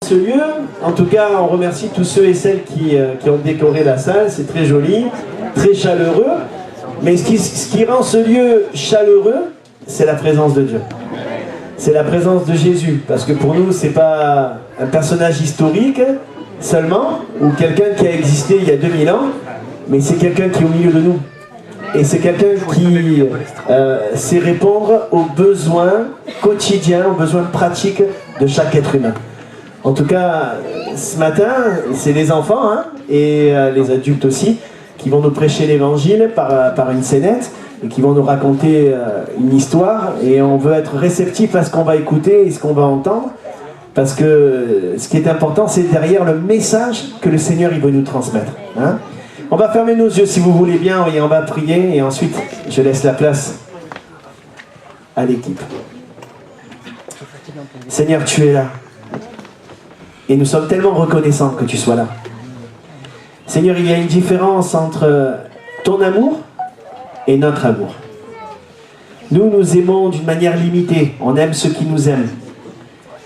ce lieu. En tout cas, on remercie tous ceux et celles qui ont décoré la salle. C'est très joli, très chaleureux. Mais ce qui rend ce lieu chaleureux, c'est la présence de Dieu. C'est la présence de Jésus. Parce que pour nous, c'est pas un personnage historique seulement, ou quelqu'un qui a existé il y a 2000 ans, mais c'est quelqu'un qui est au milieu de nous. Et c'est quelqu'un qui sait répondre aux besoins quotidiens, aux besoins pratiques de chaque être humain. En tout cas, ce matin, c'est les enfants et les adultes aussi qui vont nous prêcher l'évangile par une scénette et qui vont nous raconter une histoire. Et on veut être réceptif à ce qu'on va écouter et ce qu'on va entendre. Parce que ce qui est important, c'est derrière le message que le Seigneur il veut nous transmettre. On va fermer nos yeux si vous voulez bien et on va prier et ensuite je laisse la place à l'équipe. Seigneur, tu es là et nous sommes tellement reconnaissants que tu sois là. Seigneur, il y a une différence entre ton amour et notre amour. Nous aimons d'une manière limitée, on aime ceux qui nous aiment.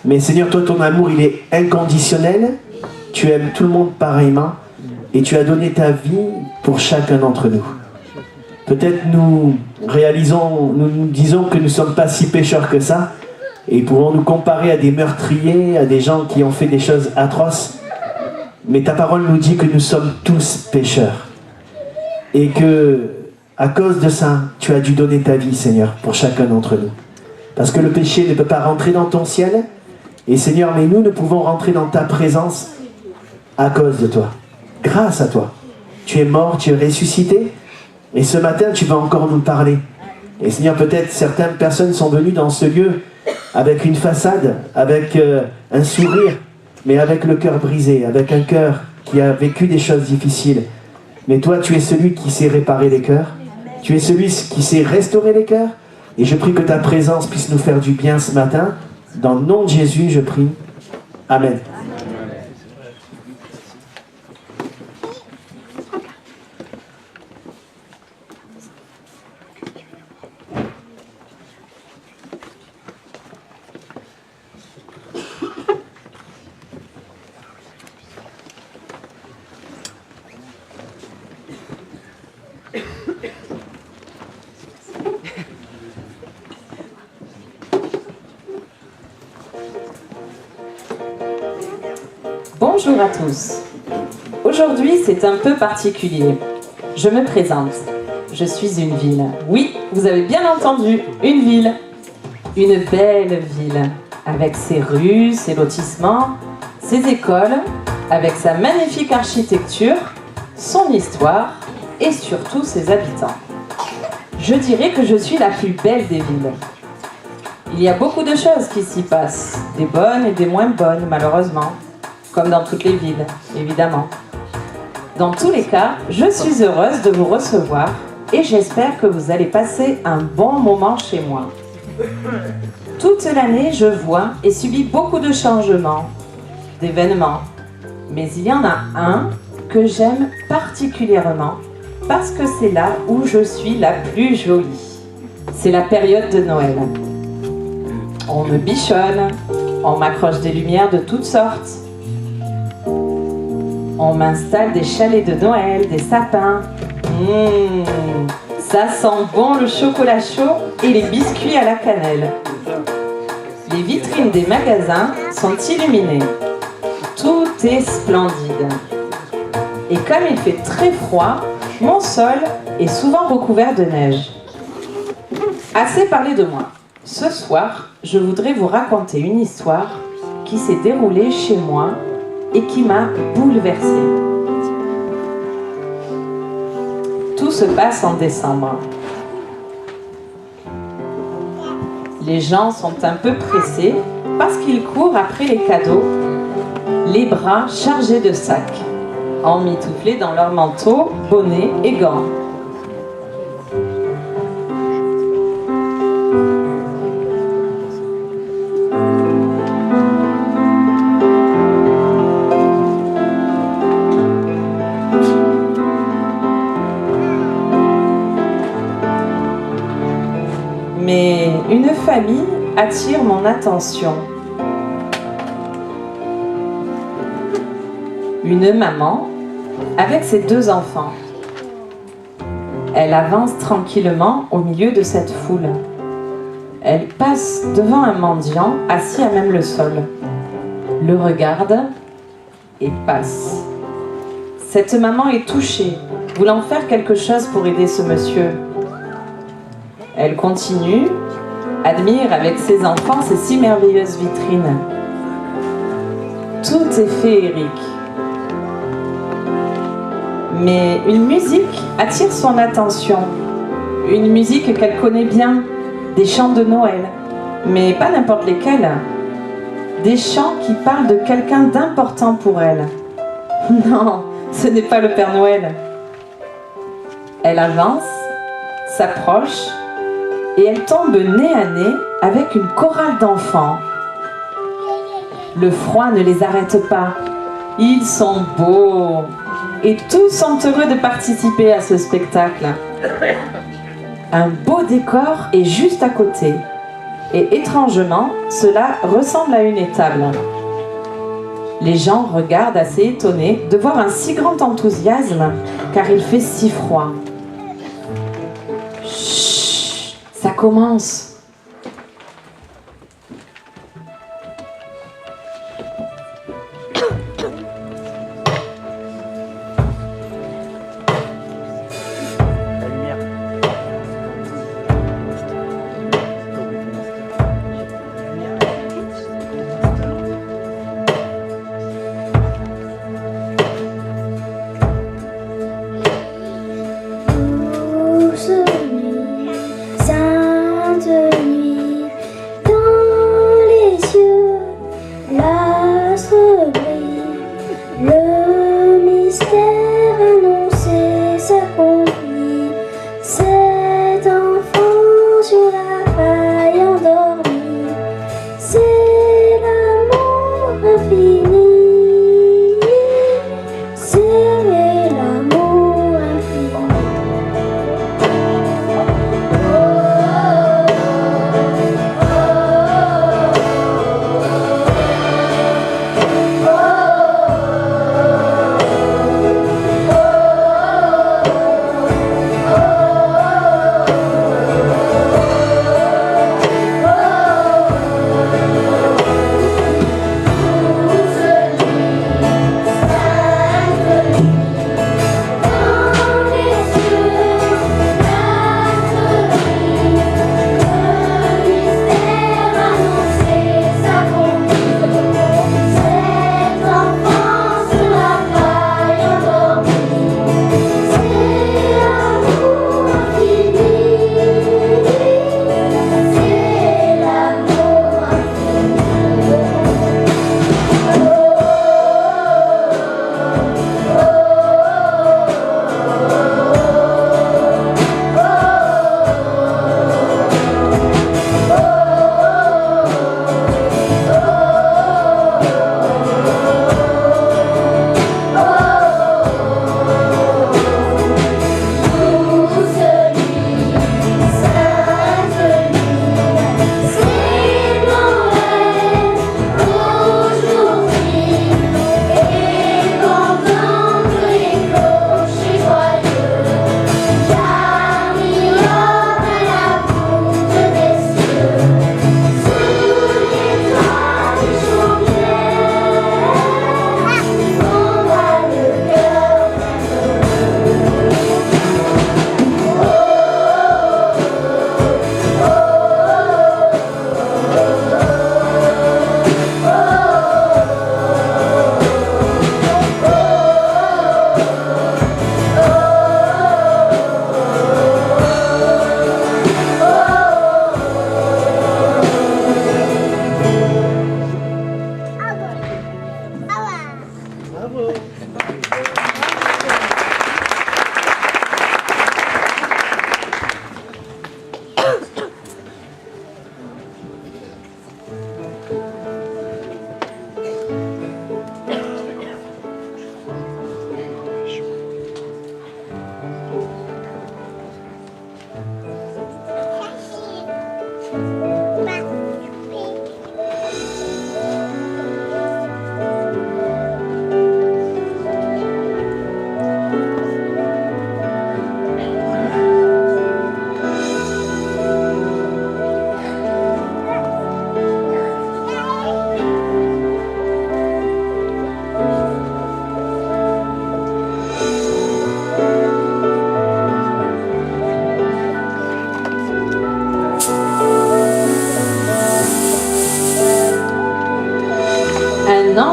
Mais Seigneur, toi ton amour il est inconditionnel, tu aimes tout le monde pareillement. Et tu as donné ta vie pour chacun d'entre nous. Peut-être nous disons que nous ne sommes pas si pécheurs que ça, et pouvons nous comparer à des meurtriers, à des gens qui ont fait des choses atroces. Mais ta parole nous dit que nous sommes tous pécheurs. Et que, à cause de ça, tu as dû donner ta vie, Seigneur, pour chacun d'entre nous. Parce que le péché ne peut pas rentrer dans ton ciel. Et Seigneur, mais nous pouvons rentrer dans ta présence à cause de toi. Grâce à toi. Tu es mort, tu es ressuscité. Et ce matin, tu vas encore nous parler. Et Seigneur, peut-être certaines personnes sont venues dans ce lieu avec une façade, avec un sourire, mais avec le cœur brisé, avec un cœur qui a vécu des choses difficiles. Mais toi, tu es celui qui sait réparer les cœurs. Tu es celui qui sait restaurer les cœurs. Et je prie que ta présence puisse nous faire du bien ce matin. Dans le nom de Jésus, je prie. Amen. Bonjour à tous. Aujourd'hui, c'est un peu particulier. Je me présente. Je suis une ville. Oui, vous avez bien entendu, une ville. Une belle ville, avec ses rues, ses lotissements, ses écoles, avec sa magnifique architecture, son histoire et surtout ses habitants. Je dirais que je suis la plus belle des villes. Il y a beaucoup de choses qui s'y passent, des bonnes et des moins bonnes, malheureusement. Comme dans toutes les villes, évidemment. Dans tous les cas, je suis heureuse de vous recevoir et j'espère que vous allez passer un bon moment chez moi. Toute l'année, je vois et subis beaucoup de changements, d'événements. Mais il y en a un que j'aime particulièrement parce que c'est là où je suis la plus jolie. C'est la période de Noël. On me bichonne, on m'accroche des lumières de toutes sortes. On m'installe des chalets de Noël, des sapins. Ça sent bon le chocolat chaud et les biscuits à la cannelle. Les vitrines des magasins sont illuminées. Tout est splendide. Et comme il fait très froid, mon sol est souvent recouvert de neige. Assez parlé de moi. Ce soir, je voudrais vous raconter une histoire qui s'est déroulée chez moi et qui m'a bouleversée. Tout se passe en décembre. Les gens sont un peu pressés parce qu'ils courent après les cadeaux, les bras chargés de sacs, emmitouflés dans leurs manteaux, bonnets et gants. Mais une famille attire mon attention. Une maman avec ses 2 enfants. Elle avance tranquillement au milieu de cette foule. Elle passe devant un mendiant assis à même le sol, le regarde et passe. Cette maman est touchée, voulant faire quelque chose pour aider ce monsieur. Elle continue, admire avec ses enfants ces si merveilleuses vitrines. Tout est féerique. Mais une musique attire son attention. Une musique qu'elle connaît bien, des chants de Noël, mais pas n'importe lesquels. Des chants qui parlent de quelqu'un d'important pour elle. Non, ce n'est pas le Père Noël. Elle avance, s'approche, et elle tombe nez à nez avec une chorale d'enfants. Le froid ne les arrête pas. Ils sont beaux. Et tous sont heureux de participer à ce spectacle. Un beau décor est juste à côté. Et étrangement, cela ressemble à une étable. Les gens regardent assez étonnés de voir un si grand enthousiasme, car il fait si froid. Chut, ça commence.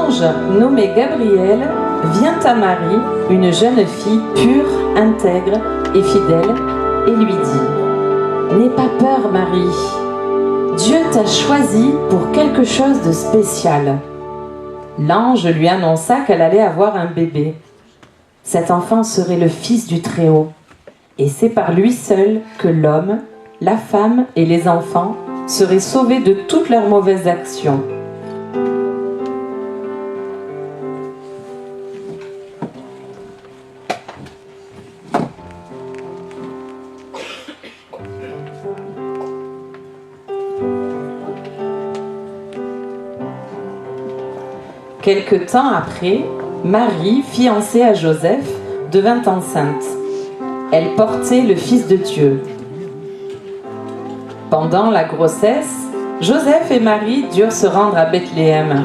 ange nommé Gabriel vient à Marie, une jeune fille pure, intègre et fidèle, et lui dit « N'aie pas peur, Marie. Dieu t'a choisie pour quelque chose de spécial. » L'ange lui annonça qu'elle allait avoir un bébé. Cet enfant serait le Fils du Très-Haut. Et c'est par lui seul que l'homme, la femme et les enfants seraient sauvés de toutes leurs mauvaises actions. Quelque temps après, Marie, fiancée à Joseph, devint enceinte. Elle portait le Fils de Dieu. Pendant la grossesse, Joseph et Marie durent se rendre à Bethléem.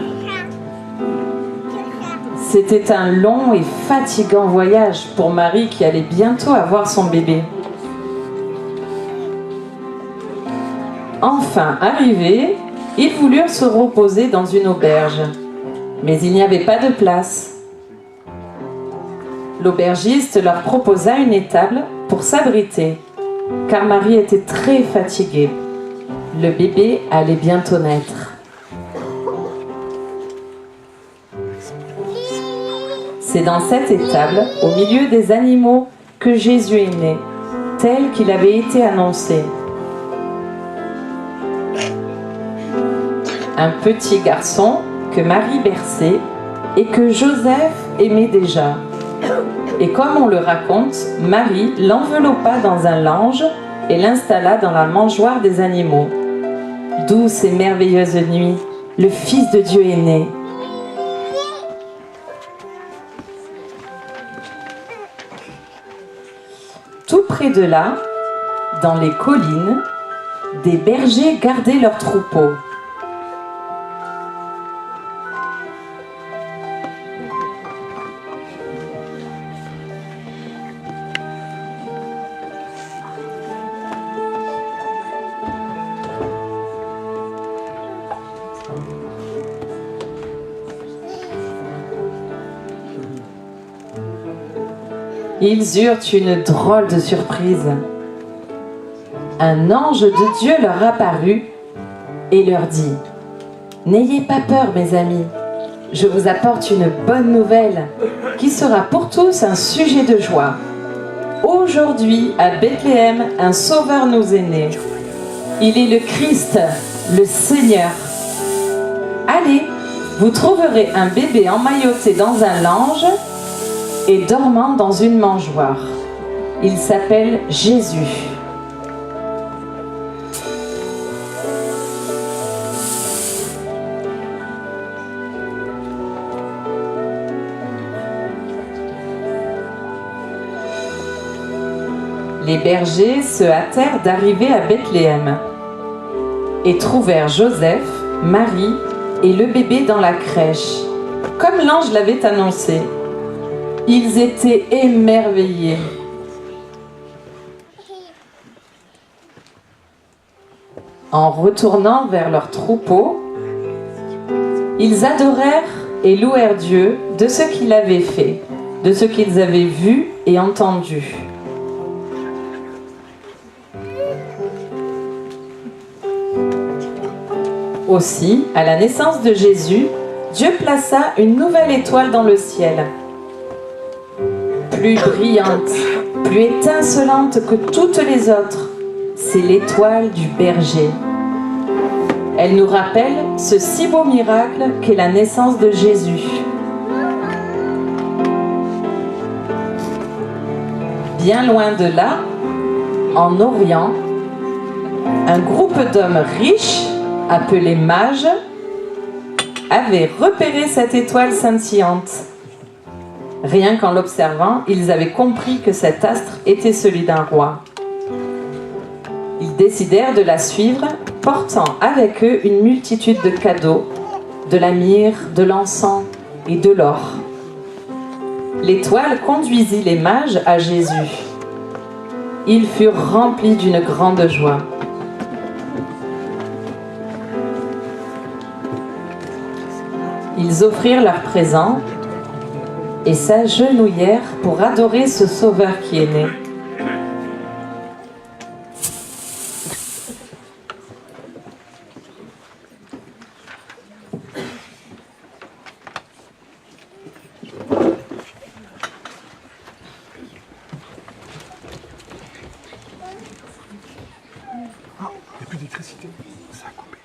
C'était un long et fatigant voyage pour Marie qui allait bientôt avoir son bébé. Enfin arrivés, ils voulurent se reposer dans une auberge. Mais il n'y avait pas de place. L'aubergiste leur proposa une étable pour s'abriter, car Marie était très fatiguée. Le bébé allait bientôt naître. C'est dans cette étable, au milieu des animaux, que Jésus est né, tel qu'il avait été annoncé. Un petit garçon que Marie berçait et que Joseph aimait déjà. Et comme on le raconte, Marie l'enveloppa dans un lange et l'installa dans la mangeoire des animaux. Douce et merveilleuse nuit, le Fils de Dieu est né. Tout près de là, dans les collines, des bergers gardaient leurs troupeaux. Ils eurent une drôle de surprise. Un ange de Dieu leur apparut et leur dit « N'ayez pas peur, mes amis, je vous apporte une bonne nouvelle qui sera pour tous un sujet de joie. Aujourd'hui, à Bethléem, un sauveur nous est né. Il est le Christ, le Seigneur. Allez, vous trouverez un bébé emmailloté dans un lange et dormant dans une mangeoire. Il s'appelle Jésus. » Les bergers se hâtèrent d'arriver à Bethléem et trouvèrent Joseph, Marie et le bébé dans la crèche, comme l'ange l'avait annoncé. Ils étaient émerveillés. En retournant vers leur troupeau, ils adorèrent et louèrent Dieu de ce qu'il avait fait, de ce qu'ils avaient vu et entendu. Aussi, à la naissance de Jésus, Dieu plaça une nouvelle étoile dans le ciel. Plus brillante, plus étincelante que toutes les autres, c'est l'étoile du berger. Elle nous rappelle ce si beau miracle qu'est la naissance de Jésus. Bien loin de là, en Orient, un groupe d'hommes riches, appelés mages, avait repéré cette étoile scintillante. Rien qu'en l'observant, ils avaient compris que cet astre était celui d'un roi. Ils décidèrent de la suivre, portant avec eux une multitude de cadeaux, de la myrrhe, de l'encens et de l'or. L'étoile conduisit les mages à Jésus. Ils furent remplis d'une grande joie. Ils offrirent leurs présents et s'agenouillèrent pour adorer ce sauveur qui est né. Il n'y a plus d'électricité, ça a coupé.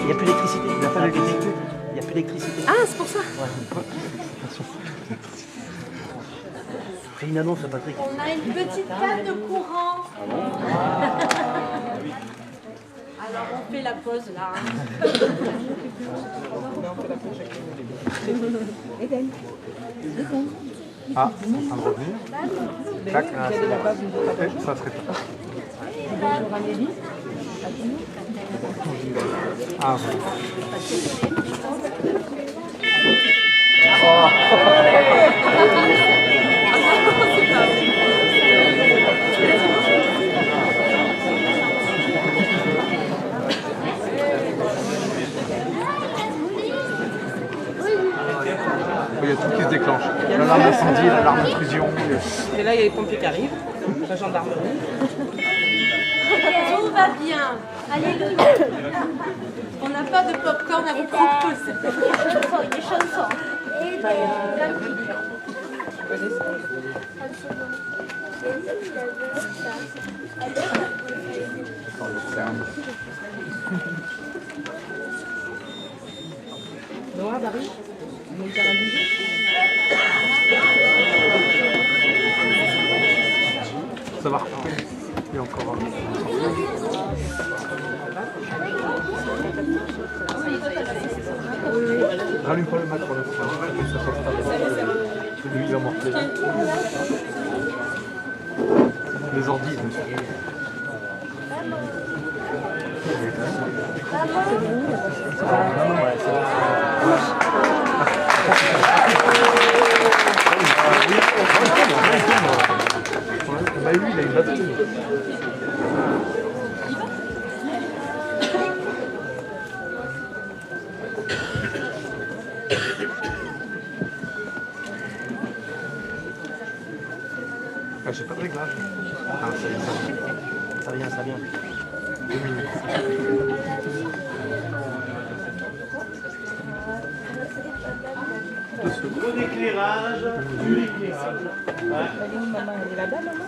Il n'y a plus d'électricité, il n'a pas d'électricité. Il n'y a plus d'électricité. Ah, c'est pour ça. Fais une annonce, Patrick. On a une petite panne de courant. Alors on fait la pause là. Ah, c'est en train de revenir. Tac, ah, c'est bon. Ça serait pas. Ah, bon. Il y a tout qui se déclenche. L'alarme d'incendie, l'alarme d'intrusion. Et là, il y a les pompiers qui arrivent, la gendarmerie. Tout va bien. Alléluia. On n'a pas de popcorn à vous proposer. Des chansons. Et Noah, Barry, on va faire un bisou. Ça va reprendre. Il y a encore un. Rallume pas le mat pour l'instant. Ça change pas. Lui, il va morfler. Les ordi, monsieur. Bah lui, il a une batterie. Ah, j'ai pas de réglage. Ah, ça y est, Ça vient, ça vient. 2 minutes. Bon éclairage, du éclairage. Maman, elle est là-bas, maman.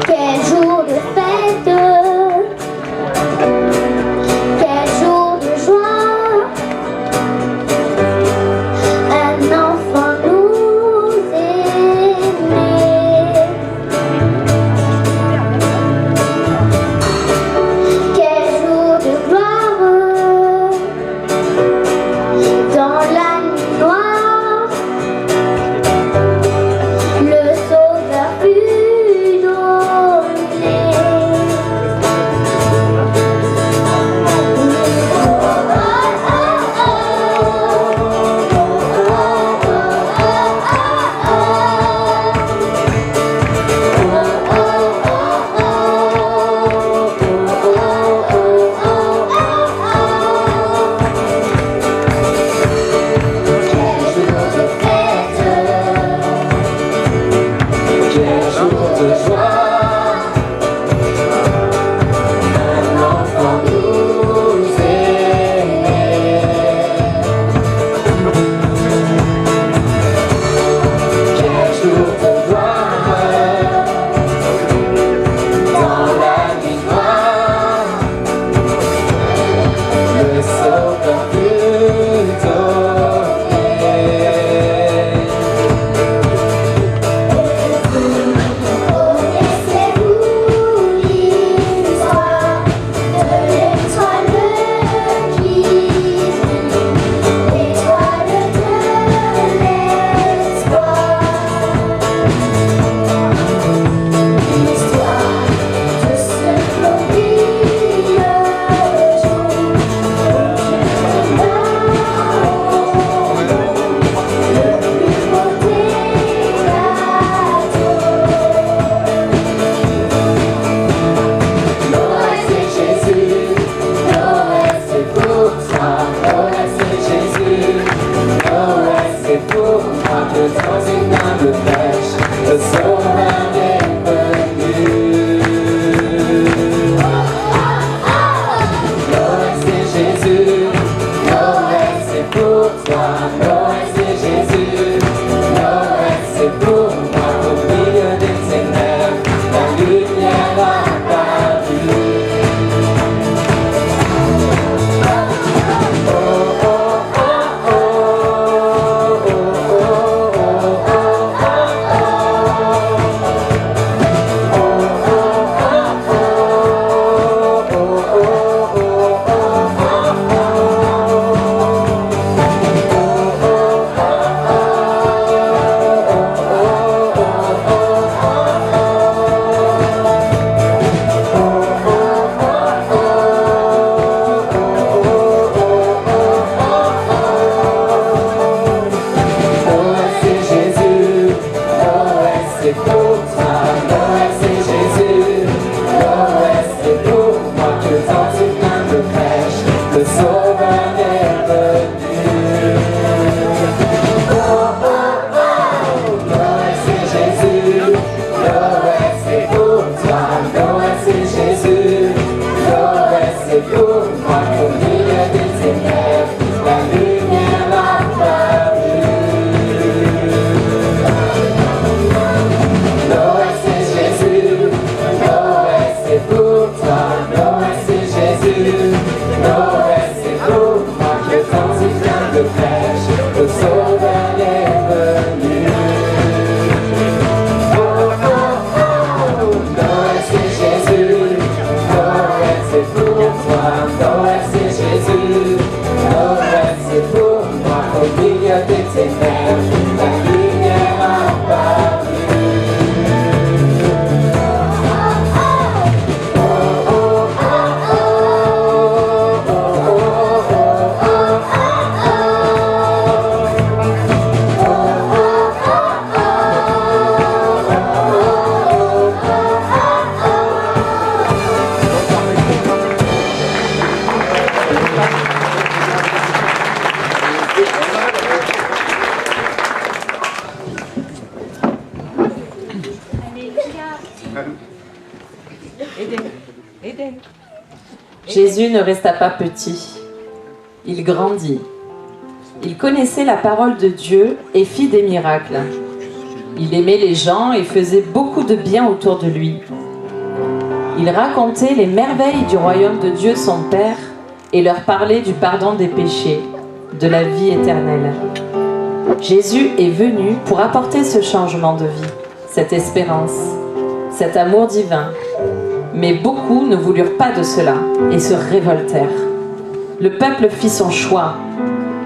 Quel jour de fête, quel jour de joie. Noël c'est Jésus, Noël c'est pour moi, au milieu des ténèbres, la lumière a apparu. Jésus ne resta pas petit, il grandit. Il connaissait la parole de Dieu et fit des miracles. Il aimait les gens et faisait beaucoup de bien autour de lui. Il racontait les merveilles du royaume de Dieu son Père et leur parlait du pardon des péchés, de la vie éternelle. Jésus est venu pour apporter ce changement de vie, cette espérance, cet amour divin. Mais beaucoup ne voulurent pas de cela et se révoltèrent. Le peuple fit son choix.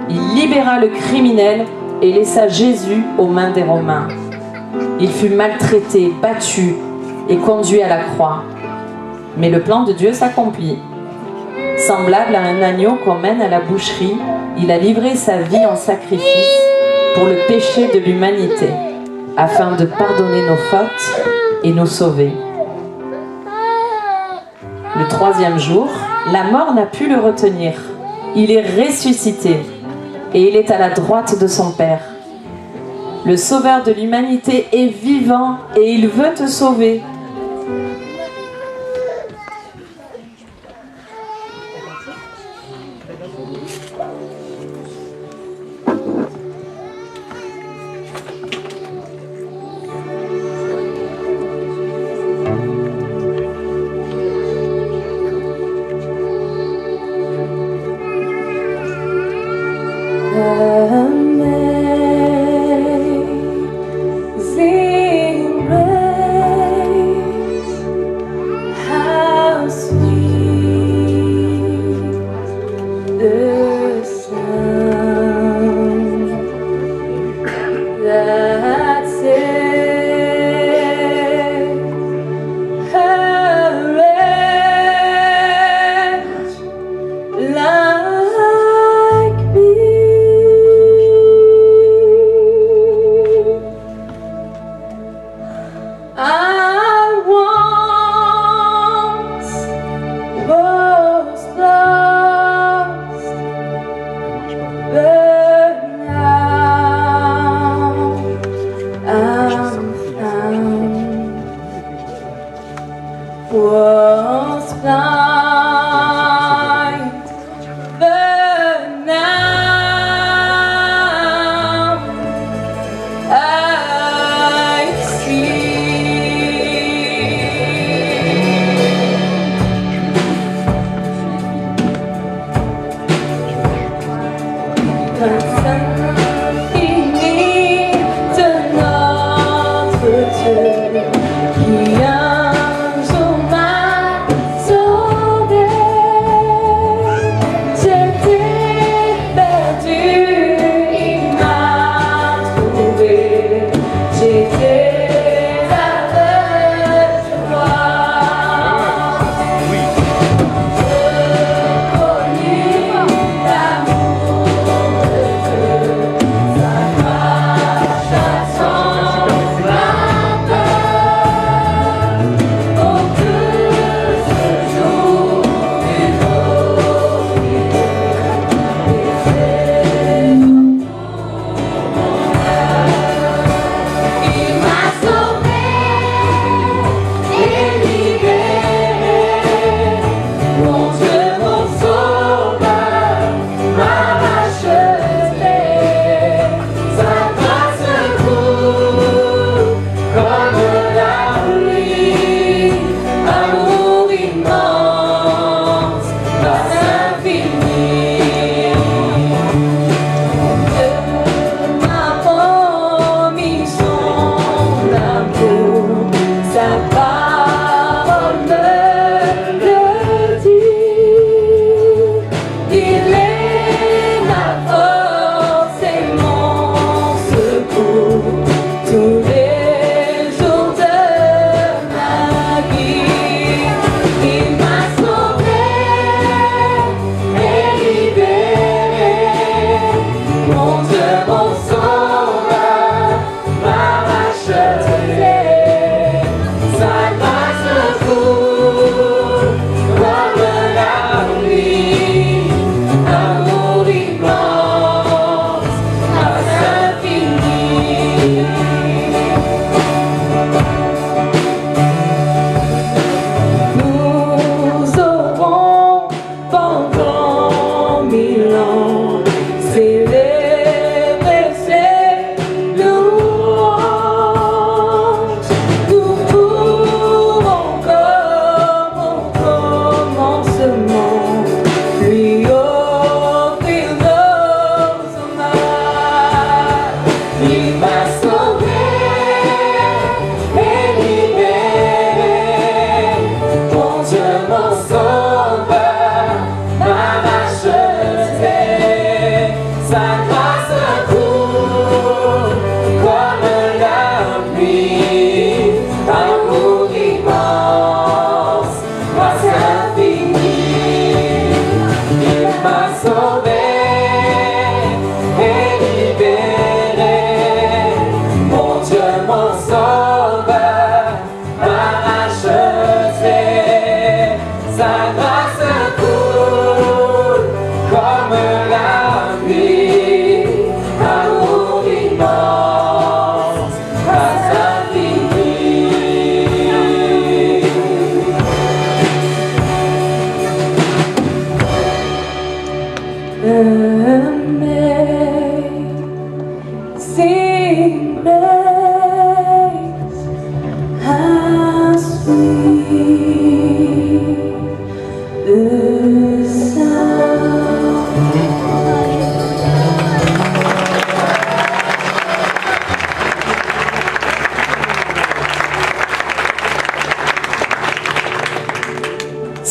Il libéra le criminel et laissa Jésus aux mains des Romains. Il fut maltraité, battu et conduit à la croix. Mais le plan de Dieu s'accomplit. Semblable à un agneau qu'on mène à la boucherie, il a livré sa vie en sacrifice pour le péché de l'humanité, afin de pardonner nos fautes et nous sauver. Le troisième jour, la mort n'a pu le retenir. Il est ressuscité et il est à la droite de son Père. Le Sauveur de l'humanité est vivant et il veut te sauver. Amazing grace,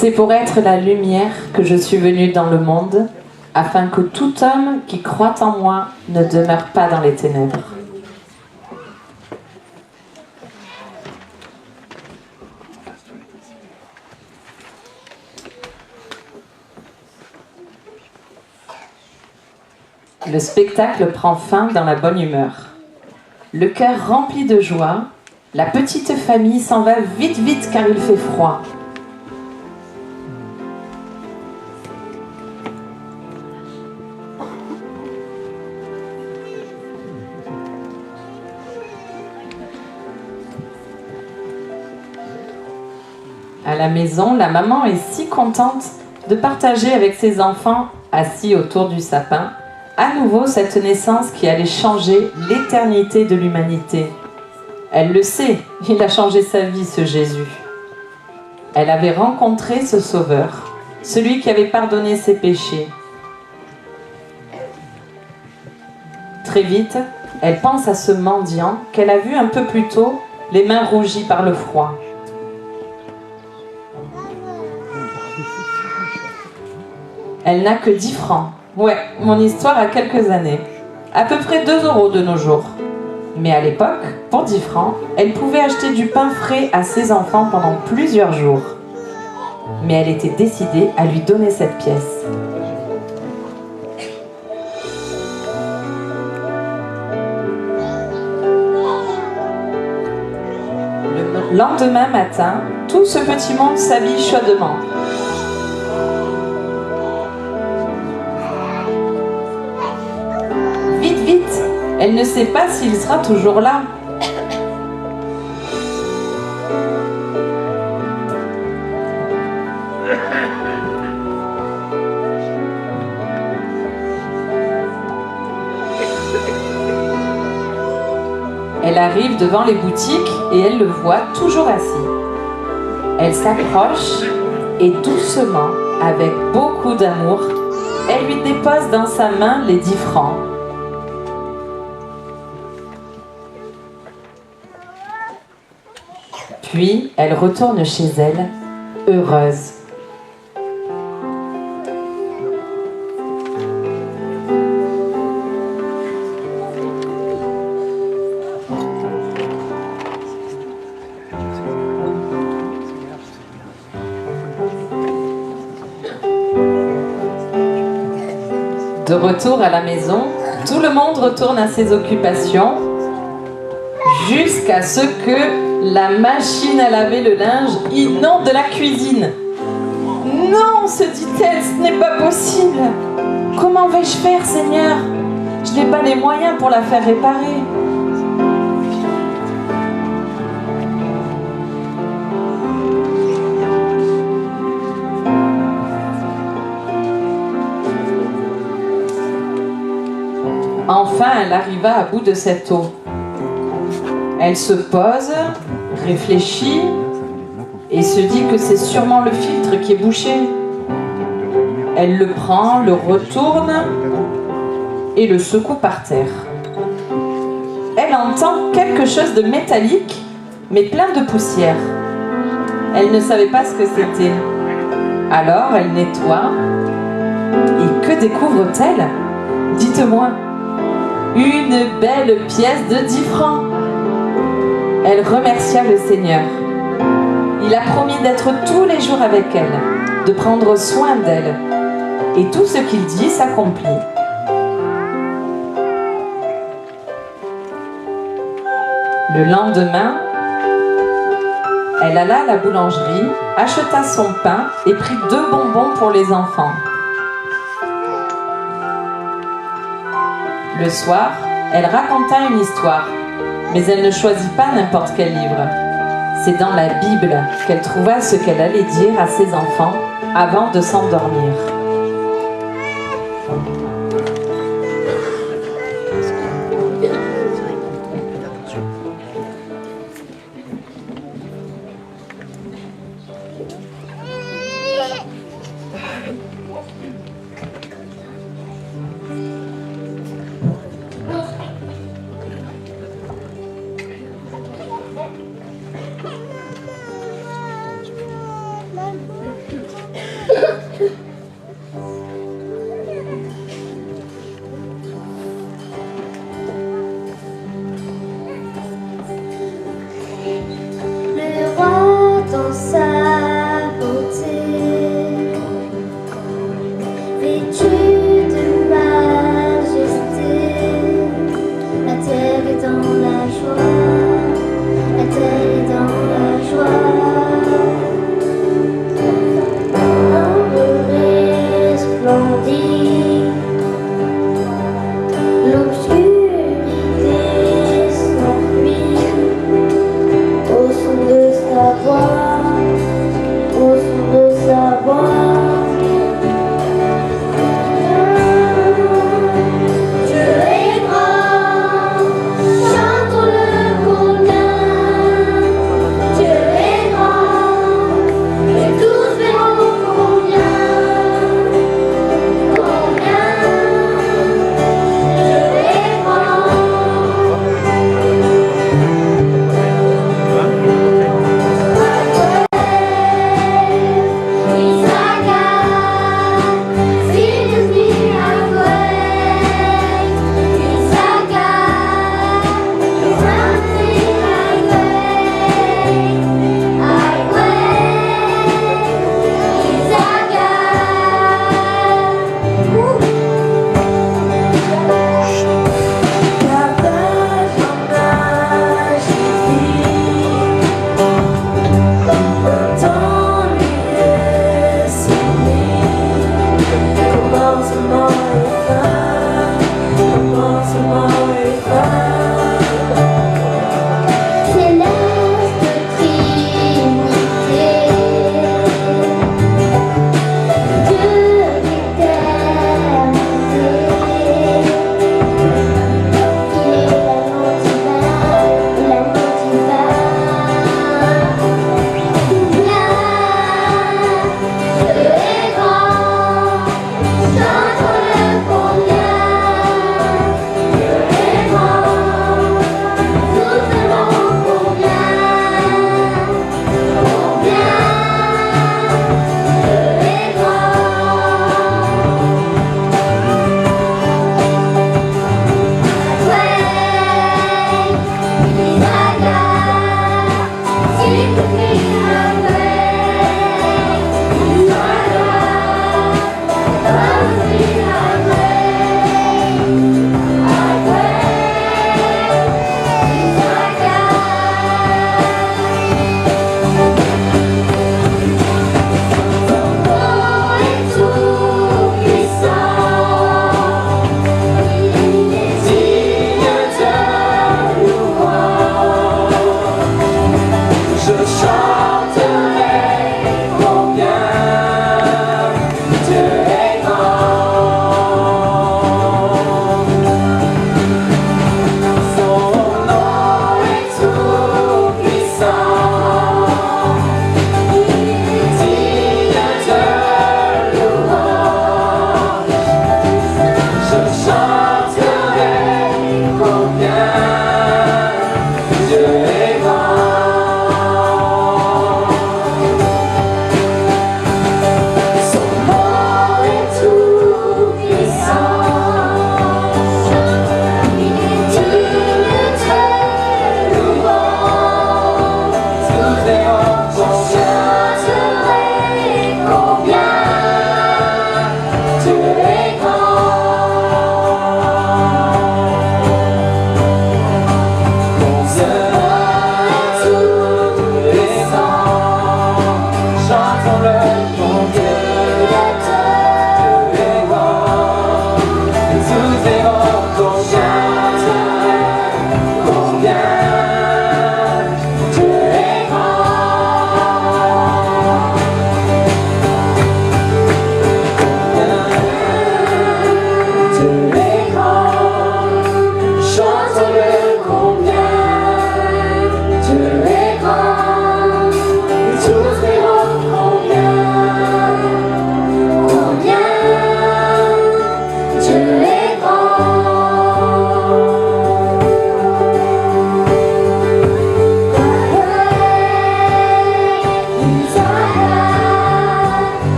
C'est pour être la lumière que je suis venue dans le monde, afin que tout homme qui croit en moi ne demeure pas dans les ténèbres. Le spectacle prend fin dans la bonne humeur. Le cœur rempli de joie, la petite famille s'en va vite vite car il fait froid. À la maison, la maman est si contente de partager avec ses enfants, assis autour du sapin, à nouveau cette naissance qui allait changer l'éternité de l'humanité. Elle le sait, il a changé sa vie, ce Jésus. Elle avait rencontré ce Sauveur, celui qui avait pardonné ses péchés. Très vite, elle pense à ce mendiant qu'elle a vu un peu plus tôt, les mains rougies par le froid. Elle n'a que 10 francs. Ouais, mon histoire a quelques années. À peu près 2 € de nos jours. Mais à l'époque, pour 10 francs, elle pouvait acheter du pain frais à ses enfants pendant plusieurs jours. Mais elle était décidée à lui donner cette pièce. Le lendemain matin, tout ce petit monde s'habille chaudement. Vite, vite! Elle ne sait pas s'il sera toujours là. Elle arrive devant les boutiques et elle le voit toujours assis. Elle s'approche et doucement, avec beaucoup d'amour, elle lui dépose dans sa main les 10 francs. Puis, elle retourne chez elle, heureuse. De retour à la maison, tout le monde retourne à ses occupations jusqu'à ce que la machine à laver le linge inonde la cuisine. Non, se dit-elle, ce n'est pas possible. Comment vais-je faire, Seigneur? Je n'ai pas les moyens pour la faire réparer. Enfin, elle arriva à bout de cette eau. Elle se pose, réfléchit et se dit que c'est sûrement le filtre qui est bouché. Elle le prend, le retourne et le secoue par terre. Elle entend quelque chose de métallique, mais plein de poussière. Elle ne savait pas ce que c'était. Alors, elle nettoie. Et que découvre-t-elle? Dites-moi. Une belle pièce de 10 francs. Elle remercia le Seigneur. Il a promis d'être tous les jours avec elle, de prendre soin d'elle. Et tout ce qu'il dit s'accomplit. Le lendemain, elle alla à la boulangerie, acheta son pain et prit 2 bonbons pour les enfants. Le soir, elle raconta une histoire, mais elle ne choisit pas n'importe quel livre. C'est dans la Bible qu'elle trouva ce qu'elle allait dire à ses enfants avant de s'endormir.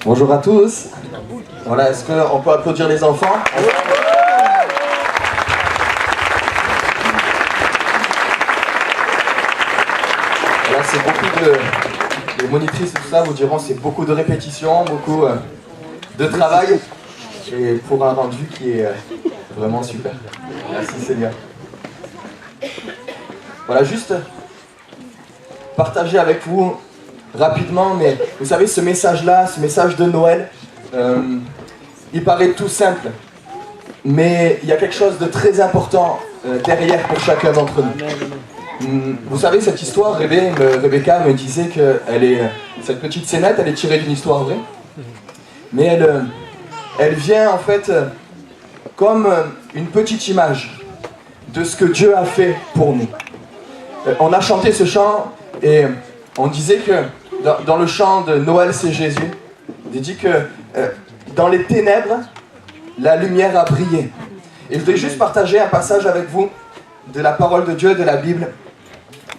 Bonjour à tous. Voilà, est-ce qu'on peut applaudir les enfants? Voilà, c'est beaucoup de... Les monitrices et tout ça vous diront c'est beaucoup de répétitions, beaucoup de travail et pour un rendu qui est vraiment super. Merci Célia. Voilà, juste partager avec vous rapidement, mais vous savez, ce message-là, ce message de Noël, il paraît tout simple, mais il y a quelque chose de très important derrière pour chacun d'entre nous. Vous savez, cette histoire, Rebecca me disait que cette petite scénette, elle est tirée d'une histoire vraie, mais elle vient en fait comme une petite image de ce que Dieu a fait pour nous. on a chanté ce chant et on disait que dans le chant de Noël c'est Jésus, il dit que dans les ténèbres, la lumière a brillé. Et je voudrais juste partager un passage avec vous de la parole de Dieu, de la Bible,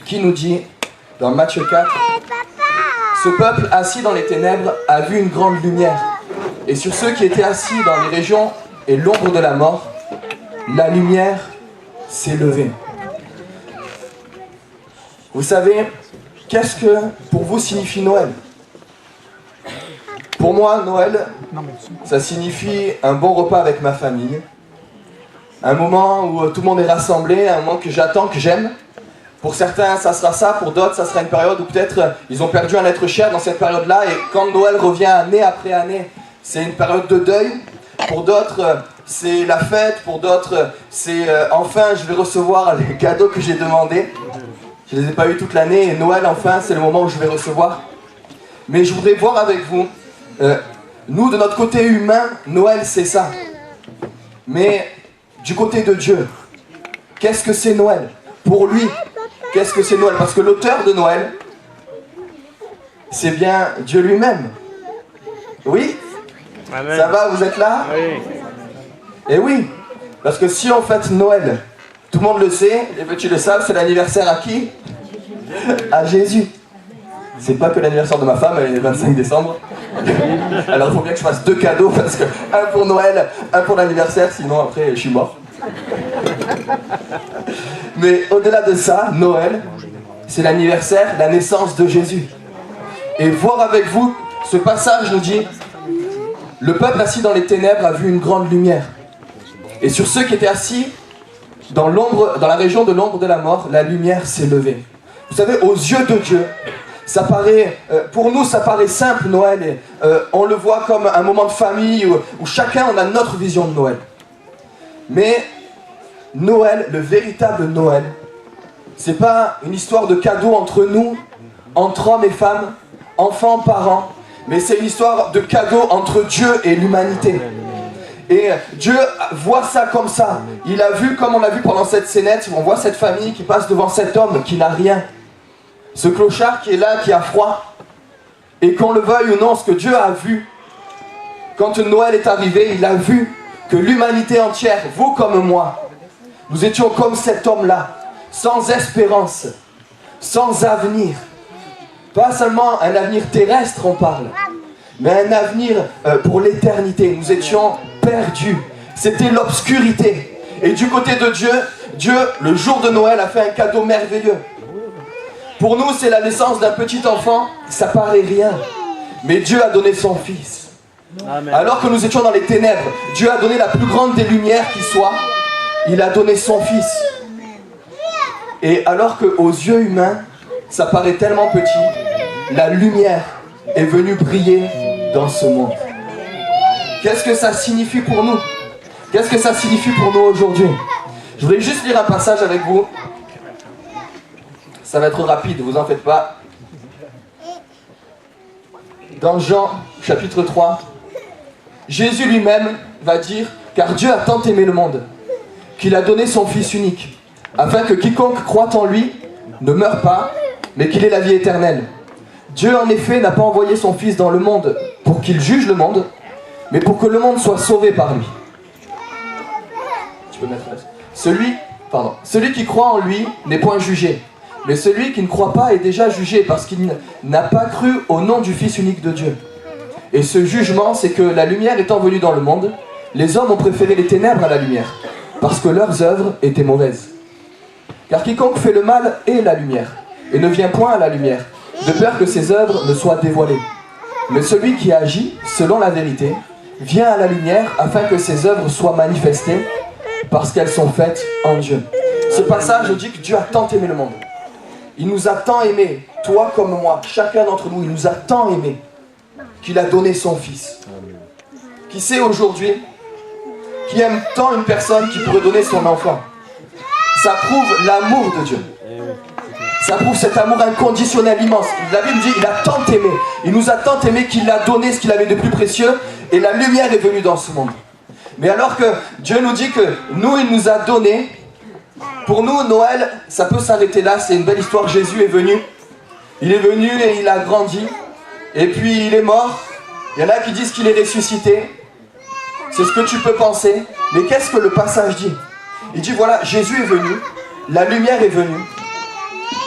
qui nous dit, dans Matthieu 4, « Ce peuple assis dans les ténèbres a vu une grande lumière. Et sur ceux qui étaient assis dans les régions et l'ombre de la mort, la lumière s'est levée. » Vous savez, qu'est-ce que pour vous signifie Noël? Pour moi, Noël, ça signifie un bon repas avec ma famille, un moment où tout le monde est rassemblé, un moment que j'attends, que j'aime. Pour certains, ça sera ça, pour d'autres, ça sera une période où peut-être ils ont perdu un être cher dans cette période-là, et quand Noël revient année après année, c'est une période de deuil. Pour d'autres, c'est la fête, pour d'autres, c'est enfin je vais recevoir les cadeaux que j'ai demandés. Je ne les ai pas eu toute l'année, et Noël, enfin, c'est le moment où je vais recevoir. Mais je voudrais voir avec vous, nous, de notre côté humain, Noël, c'est ça. Mais du côté de Dieu, qu'est-ce que c'est Noël? Pour lui, qu'est-ce que c'est Noël? Parce que l'auteur de Noël, c'est bien Dieu lui-même. Oui? Amen. Ça va, vous êtes là? Oui. Eh oui, parce que si on fête Noël, tout le monde le sait, les petits le savent, c'est l'anniversaire à qui? À Jésus. C'est pas que l'anniversaire de ma femme, elle est le 25 décembre. Alors il faut bien que je fasse 2 cadeaux, parce que un pour Noël, un pour l'anniversaire, sinon après je suis mort. Mais au-delà de ça, Noël, c'est l'anniversaire, la naissance de Jésus. Et voir avec vous, ce passage nous dit, le peuple assis dans les ténèbres a vu une grande lumière. Et sur ceux qui étaient assis dans la région de l'ombre de la mort, la lumière s'est levée. Vous savez, aux yeux de Dieu, ça paraît, pour nous ça paraît simple Noël, et, on le voit comme un moment de famille où chacun on a notre vision de Noël. Mais Noël, le véritable Noël, c'est pas une histoire de cadeaux entre nous, entre hommes et femmes, enfants, parents, mais c'est une histoire de cadeaux entre Dieu et l'humanité. Et Dieu voit ça comme ça. Il a vu, comme on l'a vu pendant cette scénette, on voit cette famille qui passe devant cet homme qui n'a rien. Ce clochard qui est là, qui a froid. Et qu'on le veuille ou non, ce que Dieu a vu, quand Noël est arrivé, il a vu que l'humanité entière, vous comme moi, nous étions comme cet homme-là, sans espérance, sans avenir. Pas seulement un avenir terrestre, on parle, mais un avenir pour l'éternité. Nous étions perdus. C'était l'obscurité. Et du côté de Dieu, Dieu, le jour de Noël, a fait un cadeau merveilleux. Pour nous, c'est la naissance d'un petit enfant. Ça paraît rien. Mais Dieu a donné son Fils. Amen. Alors que nous étions dans les ténèbres, Dieu a donné la plus grande des lumières qui soit. Il a donné son Fils. Et alors qu'aux yeux humains, ça paraît tellement petit, la lumière est venue briller dans ce monde. Qu'est-ce que ça signifie pour nous? Qu'est-ce que ça signifie pour nous aujourd'hui? Je voulais juste lire un passage avec vous. Ça va être rapide, vous en faites pas. Dans Jean, chapitre 3, Jésus lui-même va dire « Car Dieu a tant aimé le monde, qu'il a donné son Fils unique, afin que quiconque croit en lui ne meure pas, mais qu'il ait la vie éternelle. Dieu, en effet, n'a pas envoyé son Fils dans le monde pour qu'il juge le monde, mais pour que le monde soit sauvé par lui. » Tu peux mettre là. Celui qui croit en lui n'est point jugé, mais celui qui ne croit pas est déjà jugé parce qu'il n'a pas cru au nom du Fils unique de Dieu. Et ce jugement, c'est que la lumière étant venue dans le monde, les hommes ont préféré les ténèbres à la lumière, parce que leurs œuvres étaient mauvaises. Car quiconque fait le mal est la lumière, et ne vient point à la lumière, de peur que ses œuvres ne soient dévoilées. Mais celui qui agit selon la vérité vient à la lumière afin que ses œuvres soient manifestées, parce qu'elles sont faites en Dieu. Ce passage dit que Dieu a tant aimé le monde. Il nous a tant aimés, toi comme moi, chacun d'entre nous, il nous a tant aimés, qu'il a donné son Fils. Qui sait aujourd'hui, qui aime tant une personne qui pourrait donner son enfant? Ça prouve l'amour de Dieu. Ça prouve cet amour inconditionnel immense. La Bible dit, il a tant aimé. Il nous a tant aimé qu'il a donné ce qu'il avait de plus précieux, et la lumière est venue dans ce monde. Mais alors que Dieu nous dit que nous, il nous a donné Pour nous, Noël, ça peut s'arrêter là, c'est une belle histoire. Jésus est venu. Il est venu et il a grandi. Et puis il est mort. Il y en a qui disent qu'il est ressuscité. C'est ce que tu peux penser. Mais qu'est-ce que le passage dit? Il dit voilà, Jésus est venu, la lumière est venue,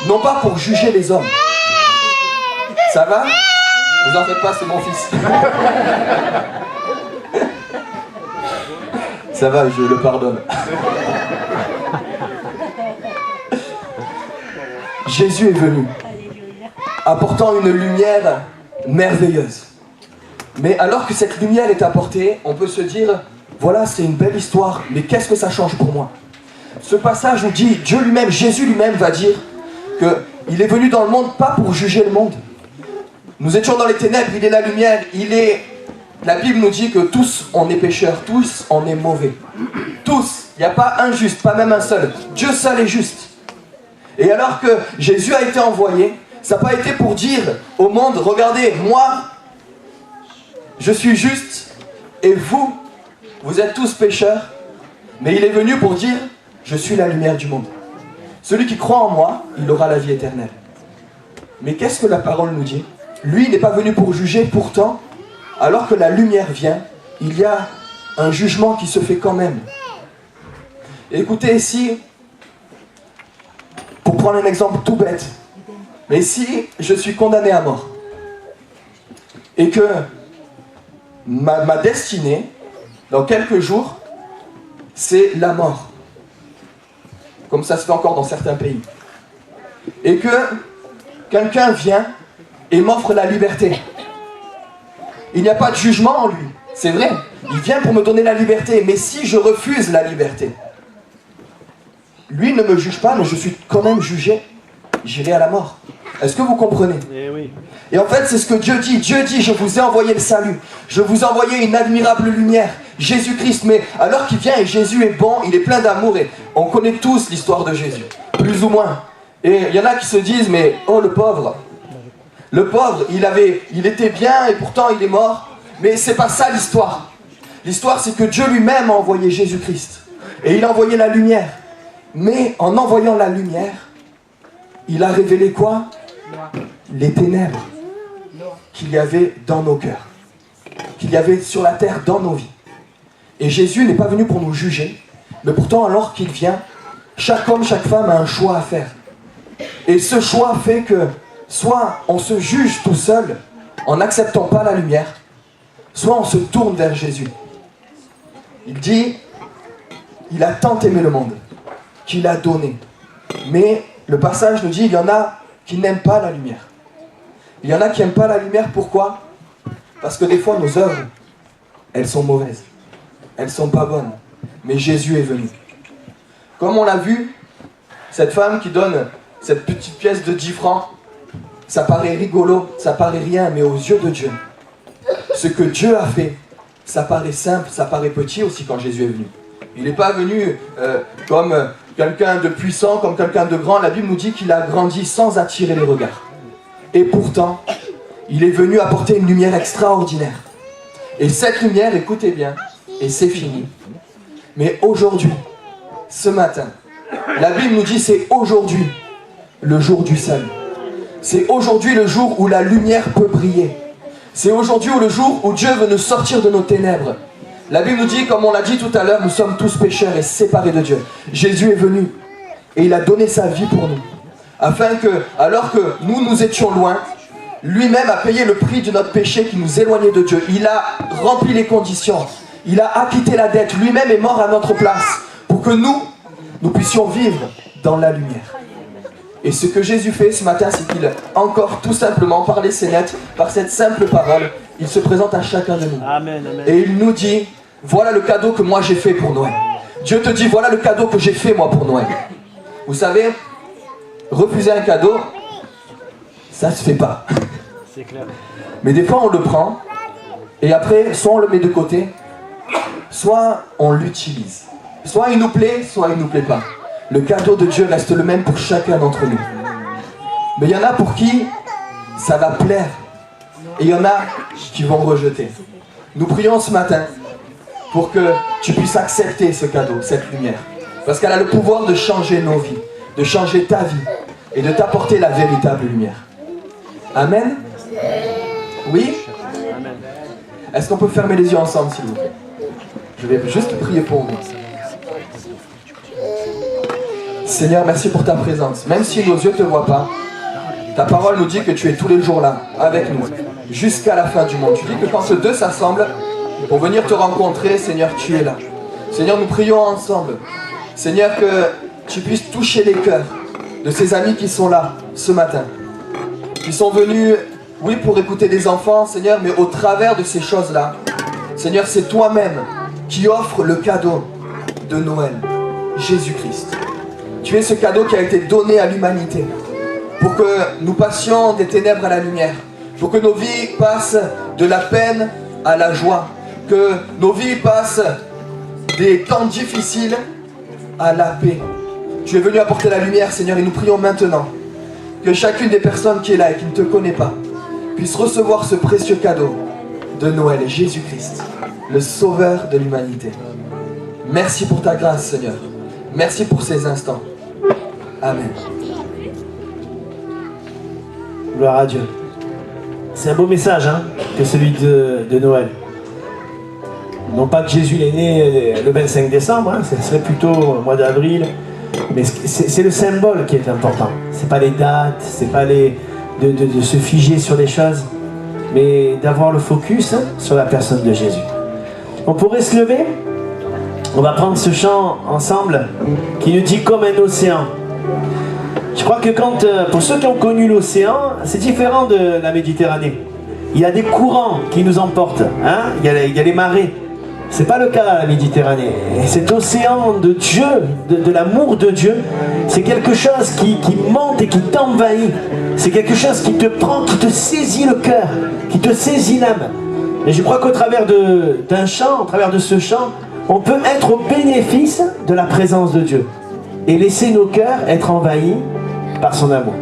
non pas pour juger les hommes. Ça va? Vous en faites pas, c'est mon fils. Ça va, je le pardonne. Jésus est venu, apportant une lumière merveilleuse. Mais alors que cette lumière est apportée, on peut se dire, voilà, c'est une belle histoire, mais qu'est-ce que ça change pour moi? Ce passage nous dit, Dieu lui-même, Jésus lui-même va dire qu'il est venu dans le monde pas pour juger le monde. Nous étions dans les ténèbres, il est la lumière, La Bible nous dit que tous on est pécheurs, tous on est mauvais. Tous, il n'y a pas un juste, pas même un seul. Dieu seul est juste. Et alors que Jésus a été envoyé, ça n'a pas été pour dire au monde, regardez, moi, je suis juste, et vous, vous êtes tous pécheurs. Mais il est venu pour dire, je suis la lumière du monde. Celui qui croit en moi, il aura la vie éternelle. Mais qu'est-ce que la parole nous dit? Lui n'est pas venu pour juger, pourtant, alors que la lumière vient, il y a un jugement qui se fait quand même. Et écoutez, ici, pour prendre un exemple tout bête, mais si je suis condamné à mort, et que ma destinée, dans quelques jours, c'est la mort, comme ça se fait encore dans certains pays, et que quelqu'un vient et m'offre la liberté, il n'y a pas de jugement en lui, c'est vrai, il vient pour me donner la liberté, mais si je refuse la liberté, lui ne me juge pas, mais je suis quand même jugé, j'irai à la mort. Est-ce que vous comprenez? Oui. Et en fait, c'est ce que Dieu dit. Dieu dit, je vous ai envoyé le salut. Je vous ai envoyé une admirable lumière. Jésus-Christ, mais alors qu'il vient et Jésus est bon, il est plein d'amour. Et on connaît tous l'histoire de Jésus, plus ou moins. Et il y en a qui se disent, mais oh le pauvre. Le pauvre, il était bien et pourtant il est mort. Mais c'est pas ça l'histoire. L'histoire, c'est que Dieu lui-même a envoyé Jésus-Christ. Et il a envoyé la lumière. Mais en envoyant la lumière, il a révélé quoi? Les ténèbres qu'il y avait dans nos cœurs, qu'il y avait sur la terre dans nos vies. Et Jésus n'est pas venu pour nous juger, mais pourtant alors qu'il vient, chaque homme, chaque femme a un choix à faire. Et ce choix fait que soit on se juge tout seul en n'acceptant pas la lumière, soit on se tourne vers Jésus. Il dit, il a tant aimé le monde qu'il a donné. Mais le passage nous dit, il y en a qui n'aiment pas la lumière. Il y en a qui n'aiment pas la lumière, pourquoi? Parce que des fois nos œuvres, elles sont mauvaises. Elles ne sont pas bonnes. Mais Jésus est venu. Comme on l'a vu, cette femme qui donne cette petite pièce de 10 francs, ça paraît rigolo, ça paraît rien, mais aux yeux de Dieu, ce que Dieu a fait, ça paraît simple, ça paraît petit aussi quand Jésus est venu. Il n'est pas venu comme quelqu'un de puissant, comme quelqu'un de grand. La Bible nous dit qu'il a grandi sans attirer les regards. Et pourtant, il est venu apporter une lumière extraordinaire. Et cette lumière, écoutez bien, et c'est fini. Mais aujourd'hui, ce matin, la Bible nous dit c'est aujourd'hui le jour du salut. C'est aujourd'hui le jour où la lumière peut briller. C'est aujourd'hui le jour où Dieu veut nous sortir de nos ténèbres. La Bible nous dit, comme on l'a dit tout à l'heure, nous sommes tous pécheurs et séparés de Dieu. Jésus est venu et il a donné sa vie pour nous. Afin que, alors que nous étions loin, lui-même a payé le prix de notre péché qui nous éloignait de Dieu. Il a rempli les conditions. Il a acquitté la dette. Lui-même est mort à notre place pour que nous puissions vivre dans la lumière. Et ce que Jésus fait ce matin, c'est qu'il, encore tout simplement, par les scénettes, par cette simple parole, il se présente à chacun de nous. Amen, amen. Et il nous dit, voilà le cadeau que moi j'ai fait pour Noël. Dieu te dit, voilà le cadeau que j'ai fait moi pour Noël. Vous savez, refuser un cadeau, ça se fait pas. C'est clair. Mais des fois on le prend, et après, soit on le met de côté, soit on l'utilise. Soit il nous plaît, soit il nous plaît pas. Le cadeau de Dieu reste le même pour chacun d'entre nous. Mais il y en a pour qui ça va plaire. Et il y en a qui vont rejeter. Nous prions ce matin pour que tu puisses accepter ce cadeau, cette lumière. Parce qu'elle a le pouvoir de changer nos vies, de changer ta vie et de t'apporter la véritable lumière. Amen. Oui? Est-ce qu'on peut fermer les yeux ensemble, s'il vous plaît? Je vais juste prier pour vous. Seigneur, merci pour ta présence. Même si nos yeux ne te voient pas, ta parole nous dit que tu es tous les jours là, avec nous, jusqu'à la fin du monde. Tu dis que quand deux s'assemblent pour venir te rencontrer, Seigneur, tu es là. Seigneur, nous prions ensemble. Seigneur, que tu puisses toucher les cœurs de ces amis qui sont là ce matin, qui sont venus, oui, pour écouter des enfants, Seigneur, mais au travers de ces choses-là, Seigneur, c'est toi-même qui offre le cadeau de Noël, Jésus-Christ. Tu es ce cadeau qui a été donné à l'humanité pour que nous passions des ténèbres à la lumière, pour que nos vies passent de la peine à la joie, que nos vies passent des temps difficiles à la paix. Tu es venu apporter la lumière, Seigneur, et nous prions maintenant que chacune des personnes qui est là et qui ne te connaît pas puisse recevoir ce précieux cadeau de Noël, Jésus-Christ, le Sauveur de l'humanité. Merci pour ta grâce, Seigneur. Merci pour ces instants. Amen. Gloire à Dieu. C'est un beau message, hein, que celui de Noël. Non pas que Jésus est né le 25 décembre, hein, ce serait plutôt au mois d'avril, mais c'est le symbole qui est important. C'est pas les dates, c'est pas de se figer sur les choses, mais d'avoir le focus, hein, sur la personne de Jésus. On pourrait se lever. On va prendre ce chant ensemble qui nous dit comme un océan. Je crois que pour ceux qui ont connu l'océan, c'est différent de la Méditerranée. Il y a des courants qui nous emportent, hein, il y a les marées. C'est pas le cas à la Méditerranée. Et cet océan de Dieu, de l'amour de Dieu, c'est quelque chose qui monte et qui t'envahit. C'est quelque chose qui te prend, qui te saisit le cœur, qui te saisit l'âme. Et je crois qu'au travers d'un chant, au travers de ce chant, on peut être au bénéfice de la présence de Dieu et laisser nos cœurs être envahis par son amour.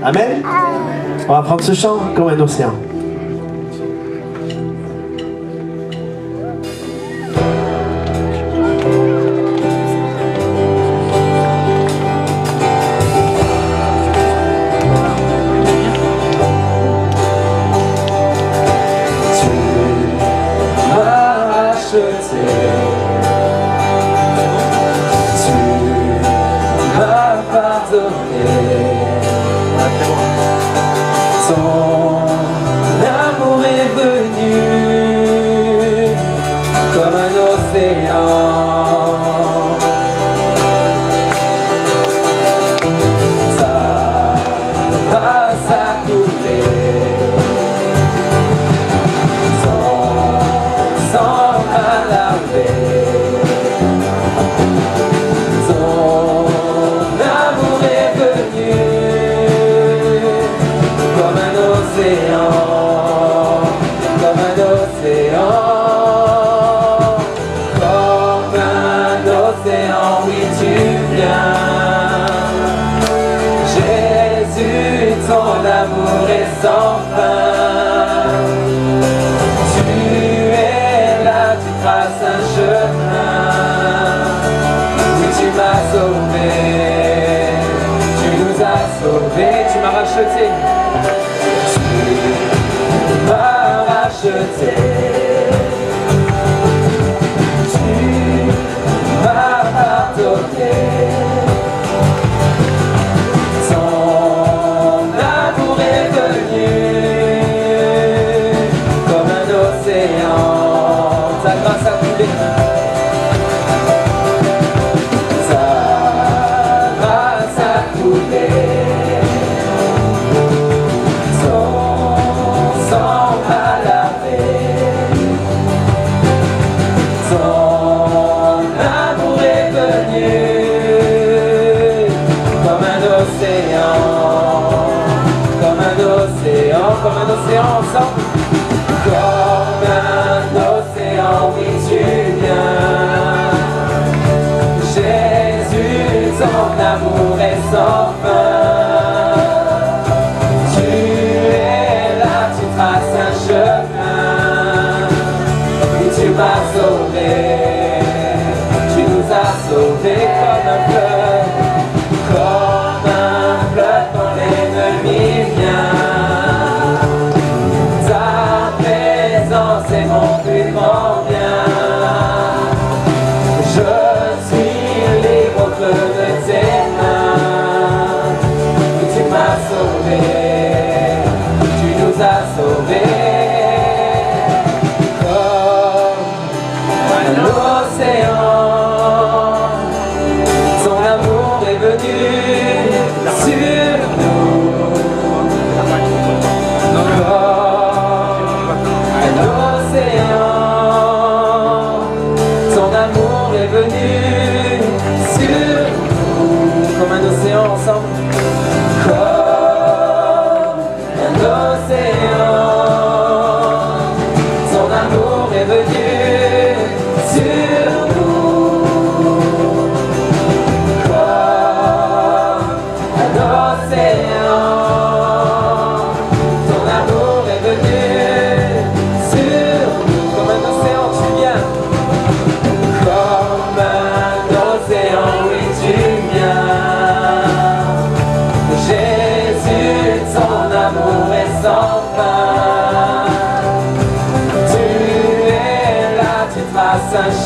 Amen. On va prendre ce chant comme un océan. Tu nous as sauvés comme un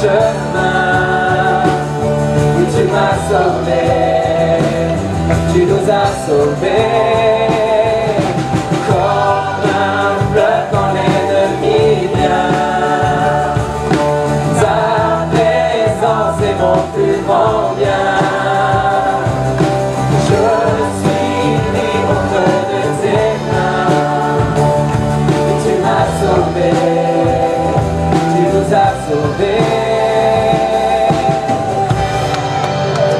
chemin. Oui, tu m'as sauvé, tu nous as sauvés. Comme un fleuve quand l'ennemi vient, ta présence est mon plus grand bien. Je suis libre auprès de tes mains. Et tu m'as sauvé, tu nous as sauvés.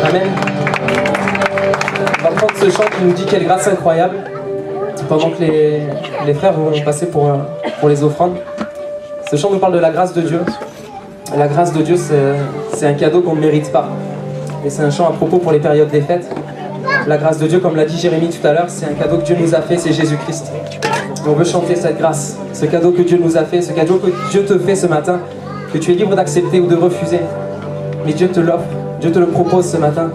Amen. On va prendre ce chant qui nous dit quelle grâce incroyable, pendant que les frères vont passer pour les offrandes. Ce chant nous parle de la grâce de Dieu. La grâce de Dieu, c'est un cadeau qu'on ne mérite pas. Et c'est un chant à propos pour les périodes des fêtes. La grâce de Dieu, comme l'a dit Jérémie tout à l'heure, c'est un cadeau que Dieu nous a fait, c'est Jésus-Christ. Et on veut chanter cette grâce, ce cadeau que Dieu nous a fait, ce cadeau que Dieu te fait ce matin, que tu es libre d'accepter ou de refuser. Mais Dieu te l'offre, Dieu te le propose ce matin,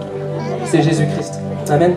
c'est Jésus-Christ. Amen.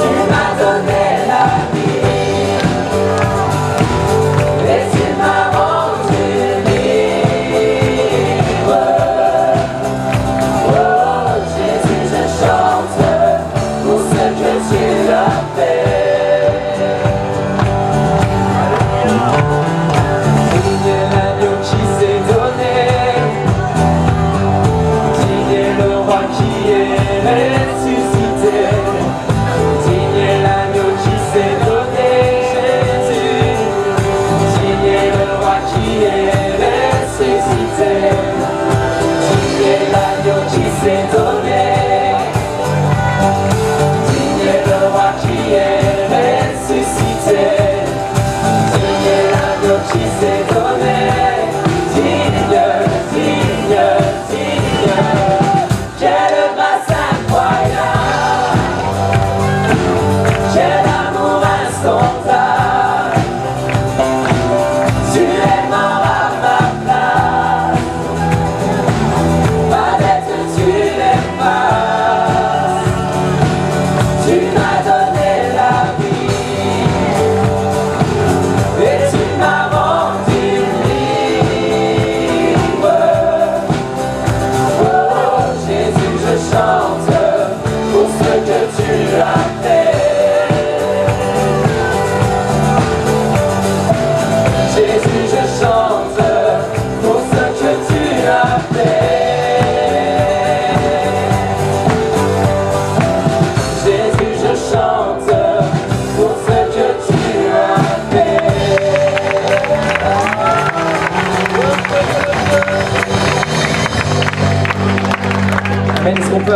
Tu m'as donné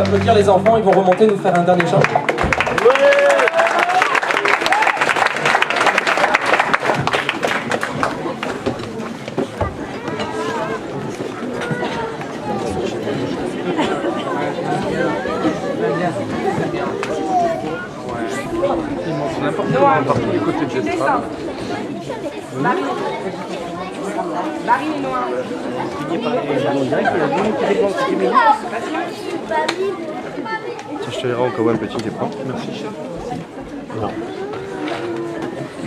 applaudir les enfants, ils vont remonter nous faire un dernier chant. Partout du côté de l'estrade. Marie est noire. Tiens, je te dirai encore un petit départ. Merci. Non.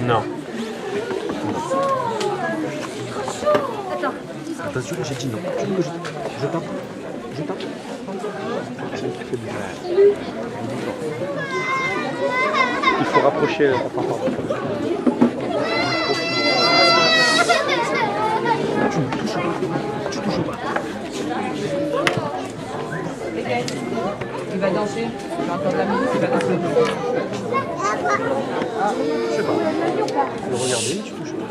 Non. Attention, j'ai dit non. Je tape. Je tape. Il faut rapprocher. Tu touches pas. Il va danser. Il va entendre la musique, il va danser. Je sais pas. Le regarder, tu touches pas.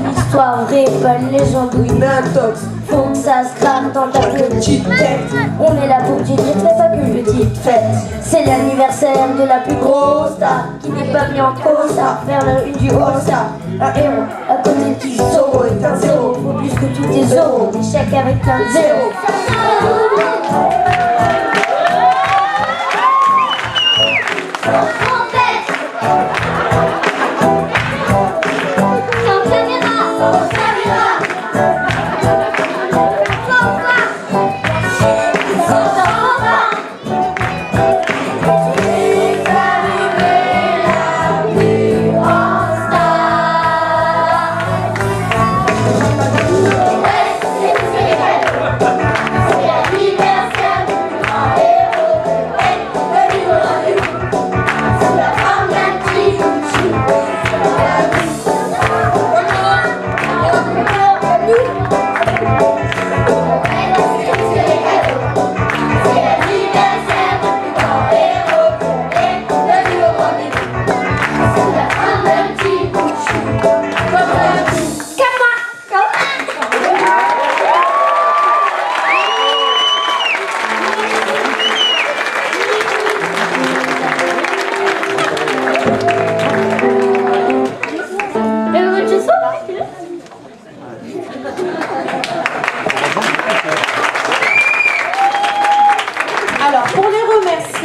L'histoire vraie, pas une légende ou une intox. Faut que ça se crame dans ta petite tête. On est là pour te dire, c'est pas qu'une petite fête. C'est l'anniversaire de la plus grosse star qui n'est pas mis en cause à faire la une du All-Star. Un héros à côté du Zorro est un zéro. Faut plus que tous tes euros, échec avec un zéro.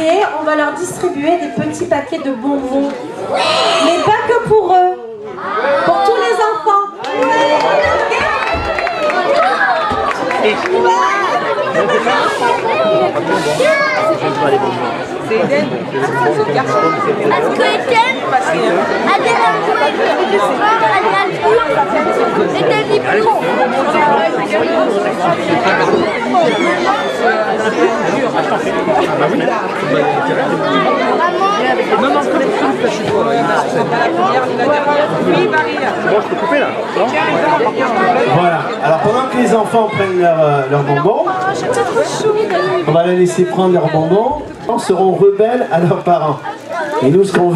arriver, on va leur distribuer des petits paquets de bonbons. Mais pas que pour eux, pour tous les enfants. C'est Eden, c'est le garçon. Est-ce que Etienne Adèle a joué le soir, elle a joué, Etienne dit plus. Non, non, je suis toi. Oui, Marie. Bon, je peux couper là, non? Voilà. Alors pendant que les enfants prennent leurs bonbons, on va les laisser prendre leurs bonbons. Ils seront rebelles à leurs parents. Et nous, ce qu'on veut